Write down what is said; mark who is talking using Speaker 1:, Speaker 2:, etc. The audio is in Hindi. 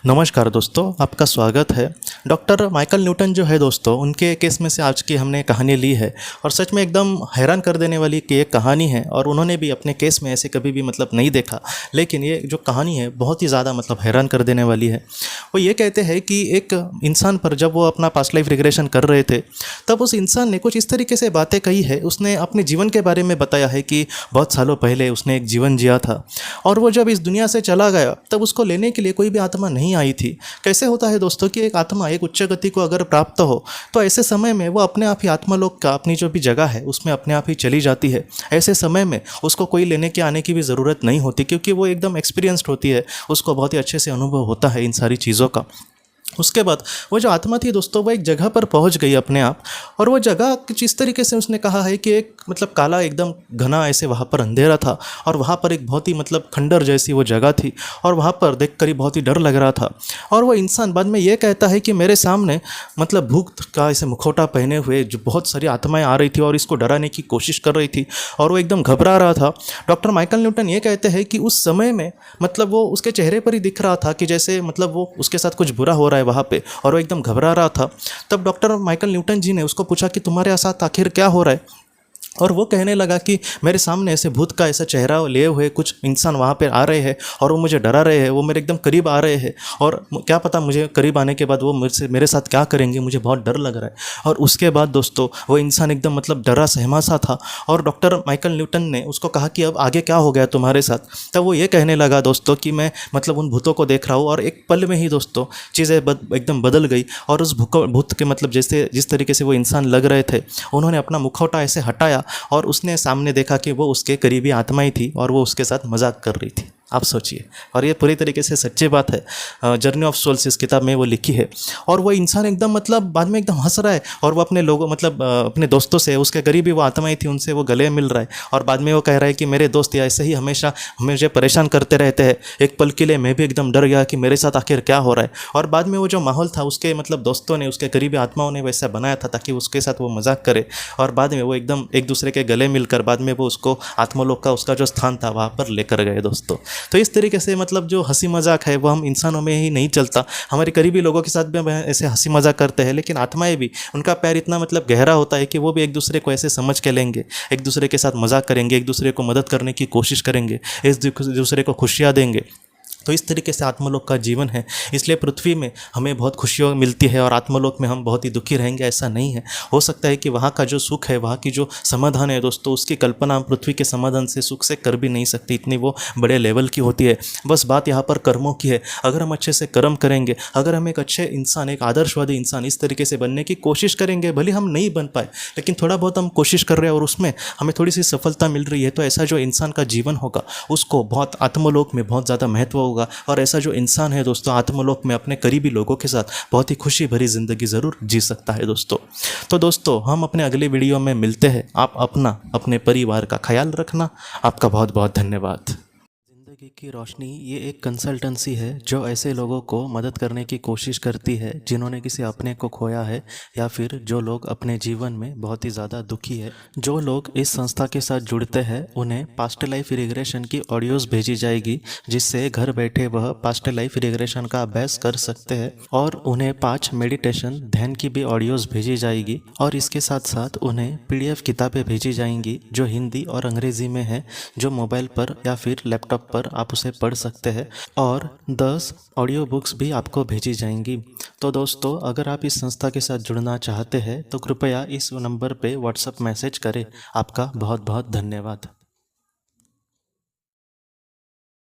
Speaker 1: नमस्कार दोस्तों, आपका स्वागत है। डॉक्टर माइकल न्यूटन जो है दोस्तों, उनके केस में से आज की हमने कहानी ली है और सच में एकदम हैरान कर देने वाली कि एक कहानी है और उन्होंने भी अपने केस में ऐसे कभी भी नहीं देखा। लेकिन ये जो कहानी है बहुत ही ज़्यादा हैरान कर देने वाली है। वो ये कहते हैं कि एक इंसान पर जब वो अपना पास्ट लाइफ रिग्रेशन कर रहे थे तब उस इंसान ने कुछ इस तरीके से बातें कही है। उसने अपने जीवन के बारे में बताया है कि बहुत सालों पहले उसने एक जीवन जिया था और वो जब इस दुनिया से चला गया तब उसको लेने के लिए कोई भी आत्मा नहीं आई थी। कैसे होता है दोस्तों कि एक आत्मा एक उच्च गति को अगर प्राप्त हो तो ऐसे समय में वो अपने आप ही आत्मालोक का अपनी जो भी जगह है उसमें अपने आप ही चली जाती है। ऐसे समय में उसको कोई लेने के आने की भी ज़रूरत नहीं होती क्योंकि वो एकदम एक्सपीरियंस्ड होती है, उसको बहुत ही अच्छे से अनुभव होता है इन सारी चीज़ों का। उसके बाद वो जो आत्मा थी दोस्तों, वो एक जगह पर पहुंच गई अपने आप। और वो जगह कुछ इस तरीके से उसने कहा है कि एक काला एकदम घना ऐसे वहाँ पर अंधेरा था और वहाँ पर एक बहुत ही खंडर जैसी वो जगह थी और वहाँ पर देखकर ही बहुत ही डर लग रहा था। और वो इंसान बाद में ये कहता है कि मेरे सामने भूत का ऐसे मुखौटा पहने हुए जो बहुत सारी आत्माएं आ रही थी और इसको डराने की कोशिश कर रही थी और वो एकदम घबरा रहा था। डॉक्टर माइकल न्यूटन ये कहते हैं कि उस समय में वो उसके चेहरे पर ही दिख रहा था कि जैसे वो उसके साथ कुछ बुरा हो रहा है वहाँ पे, और वो एकदम घबरा रहा था। तब डॉक्टर माइकल न्यूटन जी ने उसको पूछा कि तुम्हारे साथ आखिर क्या हो रहा है। और वो कहने लगा कि मेरे सामने ऐसे भूत का ऐसा चेहरा लिए हुए कुछ इंसान वहाँ पे आ रहे हैं और वो मुझे डरा रहे हैं, वो मेरे एकदम करीब आ रहे हैं और क्या पता मुझे करीब आने के बाद वो मेरे साथ क्या करेंगे, मुझे बहुत डर लग रहा है। और उसके बाद दोस्तों वो इंसान एकदम डरा सहमा सा था और डॉक्टर माइकल न्यूटन ने उसको कहा कि अब आगे क्या हो गया तुम्हारे साथ। तब वो ये कहने लगा दोस्तों कि मैं उन भूतों को देख रहा हूँ और एक पल में ही दोस्तों चीज़ें एकदम बदल गई। और उस भूत के जैसे जिस तरीके से वो इंसान लग रहे थे, उन्होंने अपना मुखौटा ऐसे हटाया और उसने सामने देखा कि वो उसके करीबी आत्माएं थी और वो उसके साथ मजाक कर रही थी। आप सोचिए, और ये पूरी तरीके से सच्ची बात है। जर्नी ऑफ सोल्स इस किताब में वो लिखी है। और वो इंसान एकदम बाद में एकदम हंस रहा है और वो अपने लोगों अपने दोस्तों से, उसके करीबी वो आत्माएं थी उनसे वो गले मिल रहा है और बाद में वो कह रहा है कि मेरे दोस्त ऐसे ही हमेशा मुझे परेशान करते रहते हैं। एक पल के लिए मैं भी एकदम डर गया कि मेरे साथ आखिर क्या हो रहा है। और बाद में वो जो माहौल था उसके दोस्तों ने, उसके करीबी आत्माओं ने वैसा बनाया था ताकि उसके साथ वो मजाक करे और बाद में वो एकदम एक दूसरे के गले मिलकर बाद में वो उसको आत्मलोक का उसका जो स्थान था वहाँ पर लेकर गए दोस्तों। तो इस तरीके से जो हंसी मजाक है वो हम इंसानों में ही नहीं चलता, हमारे करीबी लोगों के साथ भी हम ऐसे हंसी मजाक करते हैं। लेकिन आत्माएं भी, उनका प्यार इतना गहरा होता है कि वो भी एक दूसरे को ऐसे समझ के लेंगे, एक दूसरे के साथ मजाक करेंगे, एक दूसरे को मदद करने की कोशिश करेंगे, एक दूसरे को खुशियाँ देंगे। तो इस तरीके से आत्मलोक का जीवन है। इसलिए पृथ्वी में हमें बहुत खुशियाँ मिलती है और आत्मलोक में हम बहुत ही दुखी रहेंगे, ऐसा नहीं है। हो सकता है कि वहाँ का जो सुख है, वहाँ की जो समाधान है दोस्तों, उसकी कल्पना हम पृथ्वी के समाधान से, सुख से कर भी नहीं सकते, इतनी वो बड़े लेवल की होती है। बस बात यहाँ पर कर्मों की है। अगर हम अच्छे से कर्म करेंगे, अगर हम एक अच्छे इंसान, एक आदर्शवादी इंसान इस तरीके से बनने की कोशिश करेंगे, भले हम नहीं बन पाए लेकिन थोड़ा बहुत हम कोशिश कर रहे हैं और उसमें हमें थोड़ी सी सफलता मिल रही है, तो ऐसा जो इंसान का जीवन होगा उसको बहुत आत्मलोक में बहुत ज़्यादा महत्व होगा। और ऐसा जो इंसान है दोस्तों आत्मलोक में अपने करीबी लोगों के साथ बहुत ही खुशी भरी ज़िंदगी ज़रूर जी सकता है दोस्तों। तो दोस्तों हम अपने अगले वीडियो में मिलते हैं। आप अपने परिवार का ख्याल रखना। आपका बहुत बहुत धन्यवाद। ज़िंदगी की रोशनी ये एक कंसल्टेंसी है जो ऐसे लोगों को मदद करने की कोशिश करती है जिन्होंने किसी अपने को खोया है या फिर जो लोग अपने जीवन में बहुत ही ज़्यादा दुखी है। जो लोग इस संस्था के साथ जुड़ते हैं उन्हें पास्ट लाइफ रिग्रेशन की ऑडियोज़ भेजी जाएगी, जिससे घर बैठे वह पास्ट लाइफ रिग्रेशन का अभ्यास कर सकते हैं। और उन्हें 5 मेडिटेशन ध्यान की भी ऑडियोज़ भेजी जाएगी और इसके साथ साथ उन्हें PDF किताबें भेजी जाएंगी जो हिंदी और अंग्रेज़ी में है, जो मोबाइल पर या फिर लैपटॉप पर आप उसे पढ़ सकते हैं। और 10 ऑडियो बुक्स भी आपको भेजी जाएंगी। तो दोस्तों अगर आप इस संस्था के साथ जुड़ना चाहते हैं तो कृपया इस नंबर पे व्हाट्सएप मैसेज करें। आपका बहुत बहुत धन्यवाद।